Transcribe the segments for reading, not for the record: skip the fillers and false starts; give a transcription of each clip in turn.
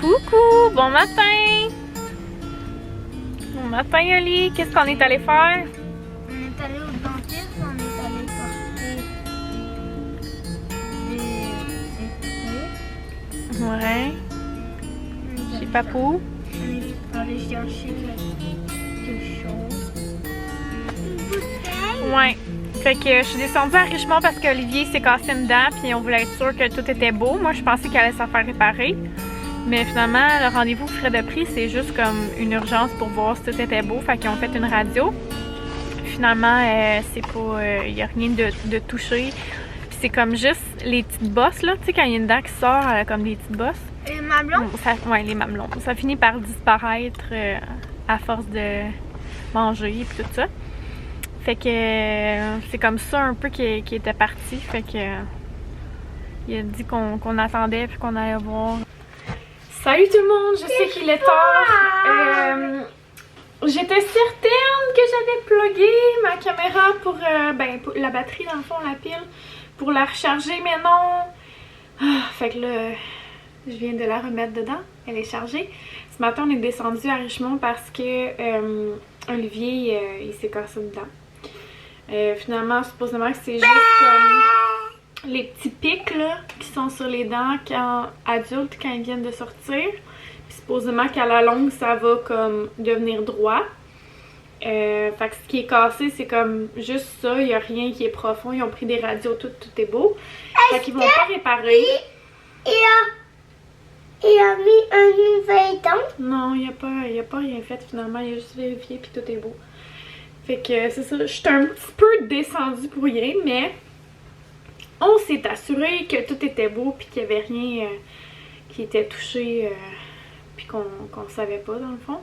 Coucou, bon matin! Bon matin, Oli. Qu'est-ce qu'on est allé faire? On est allé au dentiste, on est allé porter des Ouais. Chez Papou. On est allé chercher quelque chose. Une bouteille? Ouais. Fait que je suis descendue à Richemont parce qu'Olivier s'est cassé une dent puis on voulait être sûr que tout était beau. Moi, je pensais qu'elle allait s'en faire réparer. Mais finalement, le rendez-vous frais de prix, c'est juste comme une urgence pour voir si tout était beau. Fait qu'ils ont fait une radio. Finalement, c'est pas... y a rien de touché. Puis c'est comme juste les petites bosses, là. Tu sais, quand il y a une dent qui sort, elle a comme des petites bosses. Les mamelons? Ouais, les mamelons. Ça finit par disparaître à force de manger et tout ça. Fait que c'est comme ça un peu qu'il était parti. Fait que il a dit qu'on attendait puis qu'on allait voir. Salut tout le monde, je sais qu'il est tard. J'étais certaine que j'avais plugué ma caméra pour la batterie dans le fond, la pile, pour la recharger, mais non. Fait que là, je viens de la remettre dedans. Elle est chargée. Ce matin, on est descendu à Richemont parce que Olivier, il s'est cassé une dent. Finalement, supposément que c'est juste comme les petits pics là, qui sont sur les dents quand adultes, quand ils viennent de sortir. Puis supposément qu'à la longue, ça va comme devenir droit. Fait que ce qui est cassé, c'est comme juste ça. Il n'y a rien qui est profond. Ils ont pris des radios, tout est beau. Fait qu'ils vont pas réparer. Il a mis un nouvel dent? Non, il a pas rien fait finalement. Il a juste vérifié puis tout est beau. Fait que c'est ça. Je suis un petit peu descendue pour rien, mais on s'est assuré que tout était beau puis qu'il n'y avait rien qui était touché puis qu'on savait pas dans le fond.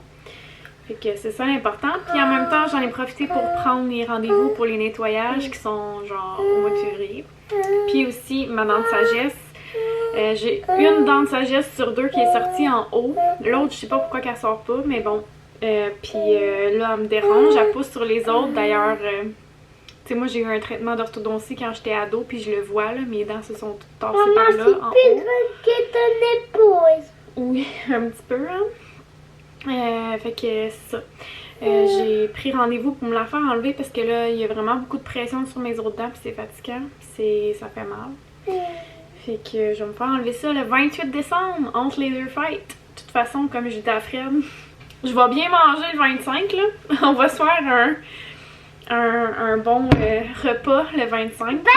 Fait que c'est ça l'important. Puis en même temps, j'en ai profité pour prendre les rendez-vous pour les nettoyages qui sont genre au mois de février. Puis aussi ma dent de sagesse. J'ai une dent de sagesse sur deux qui est sortie en haut. L'autre, je sais pas pourquoi qu'elle sort pas, mais bon. Puis là, elle me dérange. Elle pousse sur les autres. D'ailleurs, tu sais, moi j'ai eu un traitement d'orthodontie quand j'étais ado, puis je le vois, là, mes dents se sont toutes tassées par là, en haut. Que ton épouse. Oui, un petit peu, hein. Fait que c'est ça. J'ai pris rendez-vous pour me la faire enlever parce que là, il y a vraiment beaucoup de pression sur mes autres dents, puis c'est fatigant, puis ça fait mal. Fait que je vais me faire enlever ça le 28 décembre, entre les deux fêtes. De toute façon, comme je dis à Fred, je vais bien manger le 25, là. On va se faire un bon repas le 25. Puis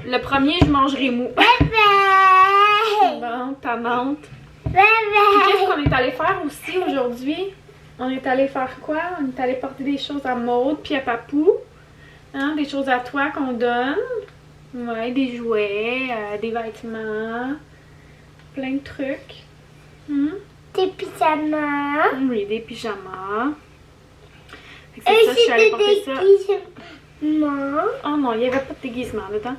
le premier, je mangerai mou. Bon, tannante. Puis qu'est-ce qu'on est allé faire aussi aujourd'hui? On est allé faire quoi? On est allé porter des choses à Maud puis à Papou. Hein? Des choses à toi qu'on donne. Ouais, des jouets, des vêtements. Plein de trucs. Des pyjamas. Oui, des pyjamas. C'est ça, je suis allée porter ça. Non. Oh non, il n'y avait pas de déguisement dedans.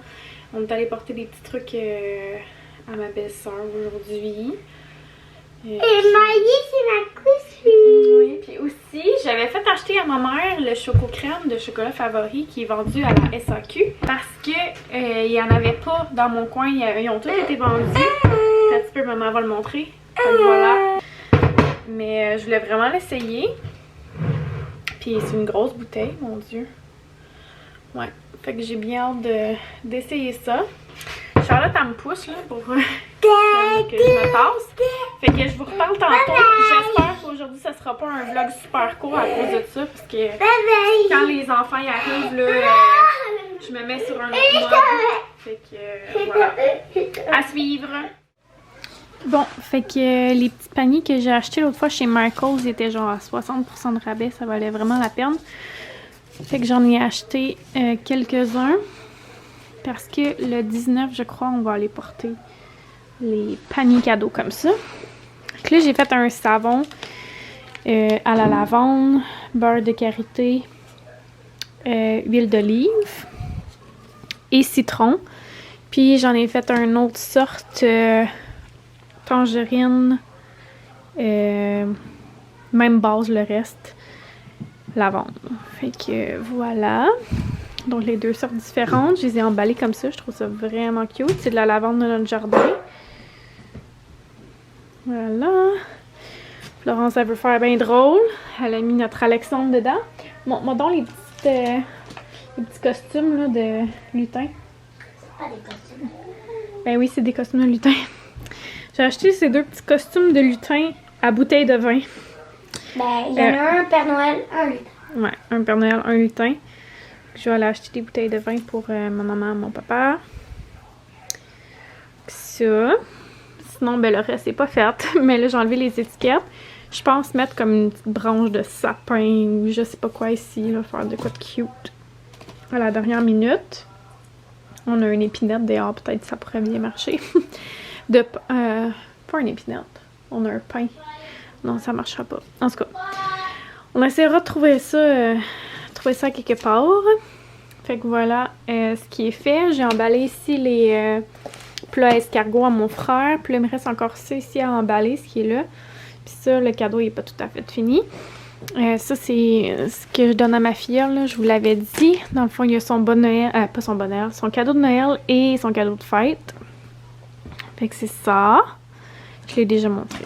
On est allé porter des petits trucs à ma belle-sœur aujourd'hui. Et Maïs, c'est ma cousine. Oui, puis aussi, j'avais fait acheter à ma mère le choco-crème de chocolat favori qui est vendu à la SAQ parce que il n'y en avait pas dans mon coin. Ils ont tous été vendus. Un petit peu, maman va le montrer. Donc voilà. Mais je voulais vraiment l'essayer. Puis c'est une grosse bouteille, mon Dieu. Ouais, fait que j'ai bien hâte d'essayer ça. Charlotte, elle me pousse là pour que je me tasse. Fait que je vous reparle tantôt. J'espère qu'aujourd'hui, ça sera pas un vlog super court à cause de ça. Parce que quand les enfants y arrivent, là, je me mets sur un autre mode. Fait que voilà. À suivre. Bon, fait que les petits paniers que j'ai achetés l'autre fois chez Michaels, ils étaient genre à 60% de rabais, ça valait vraiment la peine. Fait que j'en ai acheté quelques-uns. Parce que le 19, je crois, on va aller porter les paniers cadeaux comme ça. Donc là, j'ai fait un savon à la lavande, beurre de karité, huile d'olive et citron. Puis j'en ai fait une autre sorte... tangerine, même base le reste, lavande. Fait que voilà. Donc les deux sortes différentes, je les ai emballées comme ça, je trouve ça vraiment cute. C'est de la lavande de notre jardin. Voilà. Florence, elle veut faire bien drôle. Elle a mis notre Alexandre dedans. Montre-moi donc les petits costumes là, de lutin. C'est pas des costumes. Ben oui, c'est des costumes de lutin. J'ai acheté ces 2 petits costumes de lutin à bouteille de vin. Ben, il y en a un Père Noël, un lutin. Ouais, un Père Noël, un lutin. Je vais aller acheter des bouteilles de vin pour ma maman et mon papa. Ça. Sinon, ben le reste c'est pas fait. Mais là, j'ai enlevé les étiquettes. Je pense mettre comme une petite branche de sapin ou je sais pas quoi ici, là, faire de quoi de cute. À la dernière minute. On a une épinette dehors, peut-être ça pourrait bien marcher. Pas une épinette. On a un pain. Non, ça marchera pas. En tout cas, on essaiera de trouver ça quelque part. Fait que voilà ce qui est fait. J'ai emballé ici les plats escargots à mon frère. Puis là, il me reste encore ça ici à emballer, ce qui est là. Puis ça, le cadeau, il n'est pas tout à fait fini. Ça, c'est ce que je donne à ma filleule, là. Je vous l'avais dit. Dans le fond, il y a son bon Noël, pas son bon Noël, son cadeau de Noël et son cadeau de fête. Fait que c'est ça. Je l'ai déjà montré.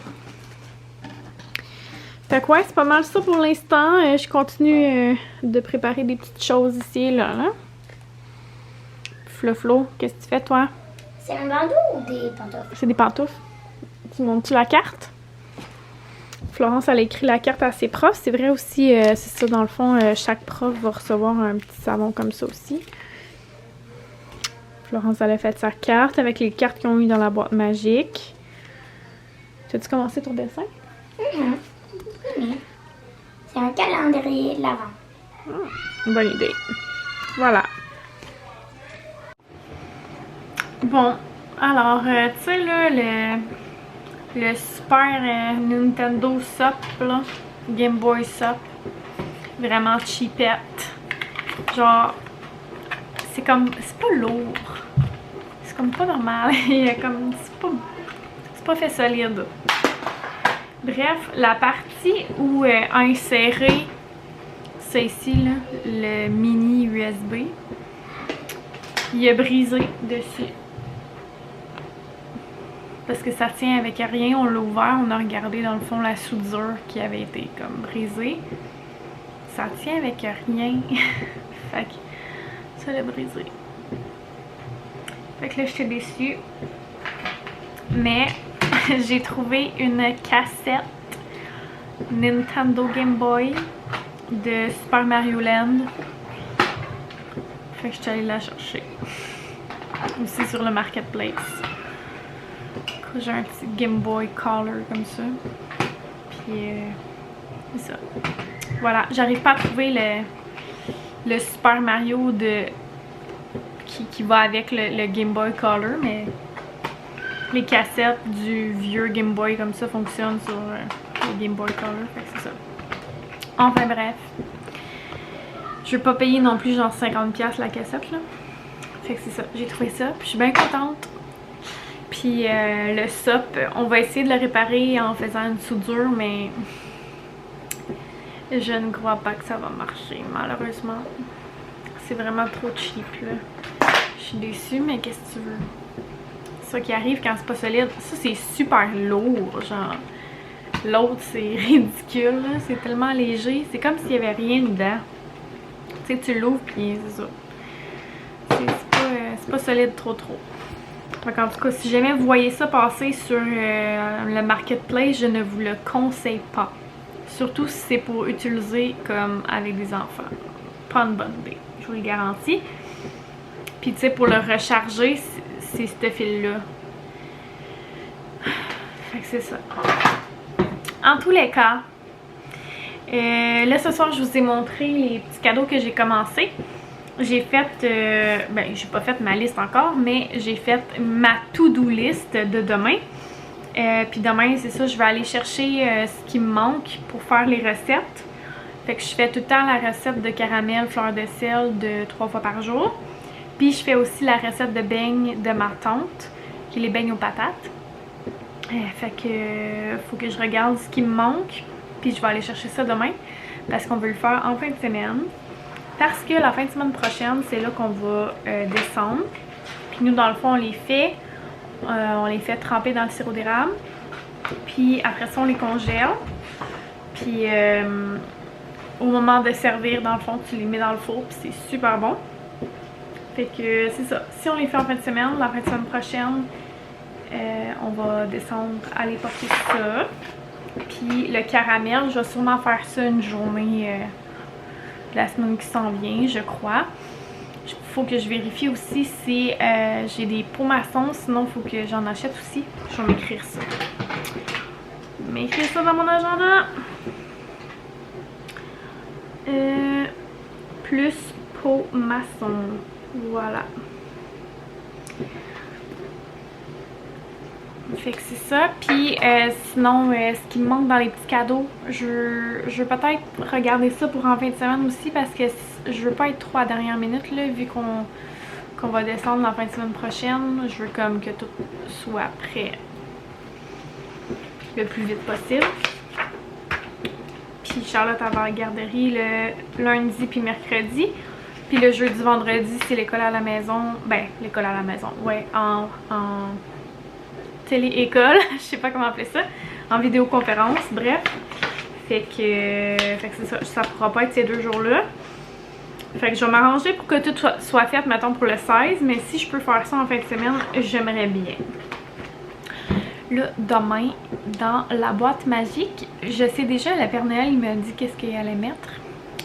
Fait que ouais, c'est pas mal ça pour l'instant. Je continue de préparer des petites choses ici et là. Flo, qu'est-ce que tu fais, toi? C'est un bandeau ou des pantoufles? C'est des pantoufles. Tu montes-tu la carte? Florence, elle a écrit la carte à ses profs. C'est vrai aussi, c'est ça, dans le fond, chaque prof va recevoir un petit savon comme ça aussi. Florence, elle a fait sa carte avec les cartes qu'ils ont eu dans la boîte magique. As-tu commencé ton dessin? Oui. C'est un calendrier de l'Avent. Bonne idée. Voilà. Bon, alors, tu sais, là, le Super Nintendo SOP, là, Game Boy SOP, vraiment cheapette. Genre, c'est comme, c'est pas lourd. C'est comme pas normal. Il y a comme, c'est pas fait solide. Bref, la partie où insérer, c'est ici, là, le mini USB, il a brisé dessus. Parce que ça tient avec rien, on l'a ouvert, on a regardé dans le fond la soudure qui avait été comme brisée. Ça tient avec rien. Fait que ça l'a brisé. Fait que là, j'étais déçue. Mais j'ai trouvé une cassette Nintendo Game Boy de Super Mario Land. Fait que je suis allée la chercher. Aussi sur le Marketplace. J'ai un petit Game Boy Color comme ça. Puis c'est ça. Voilà, j'arrive pas à trouver le Super Mario qui va avec le Game Boy Color, mais les cassettes du vieux Game Boy comme ça fonctionnent sur le Game Boy Color. Fait que c'est ça. Enfin bref. Je vais pas payer non plus genre 50$ la cassette là. Fait que c'est ça. J'ai trouvé ça. Puis je suis bien contente. Puis le SOP, on va essayer de le réparer en faisant une soudure, mais je ne crois pas que ça va marcher, malheureusement. C'est vraiment trop cheap, là. Je suis déçue, mais qu'est-ce que tu veux? C'est ça qui arrive quand c'est pas solide. Ça, c'est super lourd, genre. L'autre, c'est ridicule, là. C'est tellement léger. C'est comme s'il y avait rien dedans. Tu sais, tu l'ouvres, puis c'est ça. C'est pas solide trop. Donc, en tout cas, si jamais vous voyez ça passer sur le Marketplace, je ne vous le conseille pas. Surtout si c'est pour utiliser comme avec des enfants. Pas une bonne idée, je vous le garantis. Puis tu sais, pour le recharger, c'est ce fil-là. Fait que c'est ça. En tous les cas, là ce soir, je vous ai montré les petits cadeaux que j'ai commencé. J'ai fait, ben j'ai pas fait ma liste encore, mais j'ai fait ma to-do list de demain. Puis demain, c'est ça, je vais aller chercher ce qui me manque pour faire les recettes. Fait que je fais tout le temps la recette de caramel, fleur de sel de 3 fois par jour. Puis je fais aussi la recette de beignes de ma tante, qui est les beignes aux patates. Fait que faut que je regarde ce qui me manque. Puis je vais aller chercher ça demain, parce qu'on veut le faire en fin de semaine. Parce que la fin de semaine prochaine, c'est là qu'on va descendre. Puis nous, dans le fond, on les fait tremper dans le sirop d'érable. Puis après ça, on les congèle. Puis au moment de servir, dans le fond, tu les mets dans le four, puis c'est super bon. Fait que c'est ça. Si on les fait en fin de semaine, la fin de semaine prochaine, on va descendre aller porter ça. Puis le caramel, je vais sûrement faire ça une journée de la semaine qui s'en vient, je crois. Il faut que je vérifie aussi si j'ai des pots maçons, sinon il faut que j'en achète aussi. Je vais m'écrire ça. M'écrire ça dans mon agenda. Plus pots maçons. Voilà. Fait que c'est ça. Puis sinon, ce qui me manque dans les petits cadeaux, je veux peut-être regarder ça pour en fin de semaine aussi parce que je veux pas être trop à dernière minute là, vu qu'on va descendre la fin de semaine prochaine. Je veux comme que tout soit prêt le plus vite possible. Puis Charlotte elle va à la garderie le lundi puis mercredi. Puis le jeudi, vendredi, c'est l'école à la maison. Ben, l'école à la maison, ouais, en télé-école, je sais pas comment appeler ça, en vidéoconférence, bref. Fait que c'est ça, ça pourra pas être ces 2 jours-là. Fait que je vais m'arranger pour que tout soit fait, mettons, pour le 16, mais si je peux faire ça en fin de semaine, j'aimerais bien. Là, demain, dans la boîte magique, je sais déjà, le Père Noël, il m'a dit qu'est-ce qu'il allait mettre.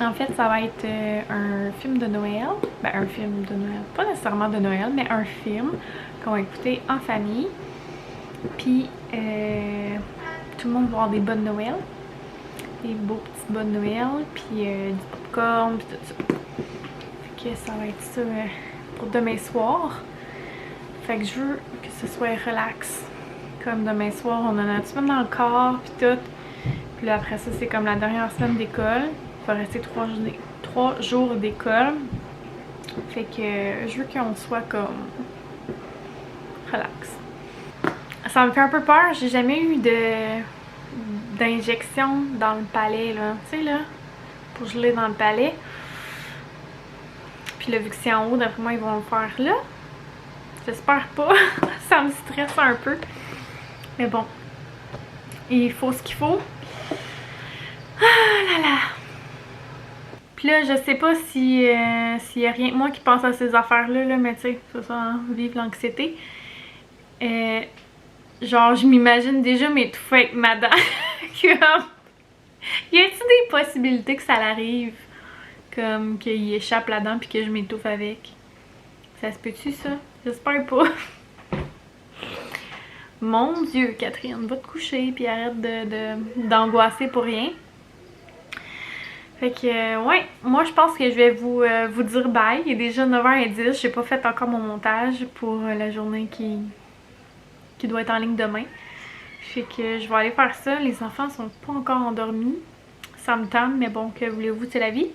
En fait, ça va être un film de Noël. Ben, un film de Noël. Pas nécessairement de Noël, mais un film qu'on va écouter en famille. Puis, tout le monde va avoir des bonnes Noël. Des beaux petits bonnes Noël. Puis, du popcorn, puis tout ça. Fait que ça va être ça pour demain soir. Fait que je veux que ce soit relax. Comme demain soir, on en a une semaine dans le corps, puis tout. Puis là, après ça, c'est comme la dernière semaine d'école. Il va rester 3 jours d'école. Fait que je veux qu'on soit comme relax. Ça me fait un peu peur. J'ai jamais eu d'injection dans le palais, là. Tu sais, là, pour geler dans le palais. Puis là, vu que c'est en haut, d'après moi, ils vont le faire là. J'espère pas. Ça me stresse un peu. Mais bon, il faut ce qu'il faut. Ah là là. Puis là, je sais pas s'il y a rien que moi qui pense à ces affaires-là, là, mais tu sais, c'est ça, hein, vive l'anxiété. Genre, je m'imagine déjà m'étouffer avec ma dent. Y a-t-il des possibilités que ça l'arrive? Comme qu'il échappe la dent puis que je m'étouffe avec? Ça se peut-tu, ça? J'espère pas. Mon Dieu, Catherine, va te coucher puis arrête d'angoisser pour rien. Fait que, ouais, moi je pense que je vais vous dire bye. Il est déjà 9h10, j'ai pas fait encore mon montage pour la journée qui doit être en ligne demain. Fait que je vais aller faire ça. Les enfants sont pas encore endormis. Ça me tente, mais bon, que voulez-vous, c'est la vie.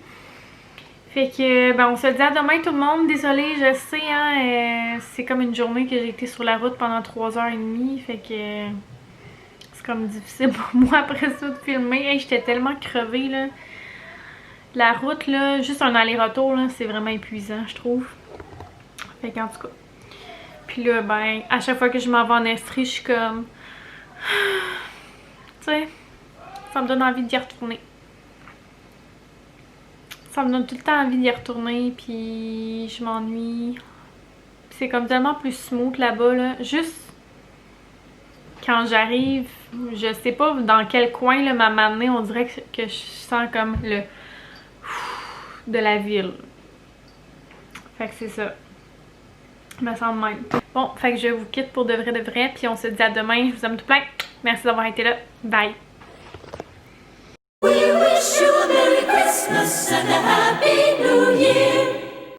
Fait que, ben on se dit à demain tout le monde. Désolée, je sais, hein, c'est comme une journée que j'ai été sur la route pendant 3h30. Fait que c'est comme difficile pour moi après ça de filmer. Hey, j'étais tellement crevée, là. La route, là, juste un aller-retour, là, c'est vraiment épuisant, je trouve. Fait qu'en tout cas. Puis là, ben, à chaque fois que je m'en vais en Estrie, je suis comme... Tu sais, ça me donne envie d'y retourner. Ça me donne tout le temps envie d'y retourner, puis je m'ennuie. C'est comme tellement plus smooth là-bas, là. Juste quand j'arrive, je sais pas dans quel coin là, m'a amené, on dirait que je sens comme le de la ville. Fait que c'est ça. Il me semble même. Bon, fait que je vous quitte pour de vrai, puis on se dit à demain. Je vous aime tout plein. Merci d'avoir été là. Bye! We wish you a Merry Christmas and a Happy New Year.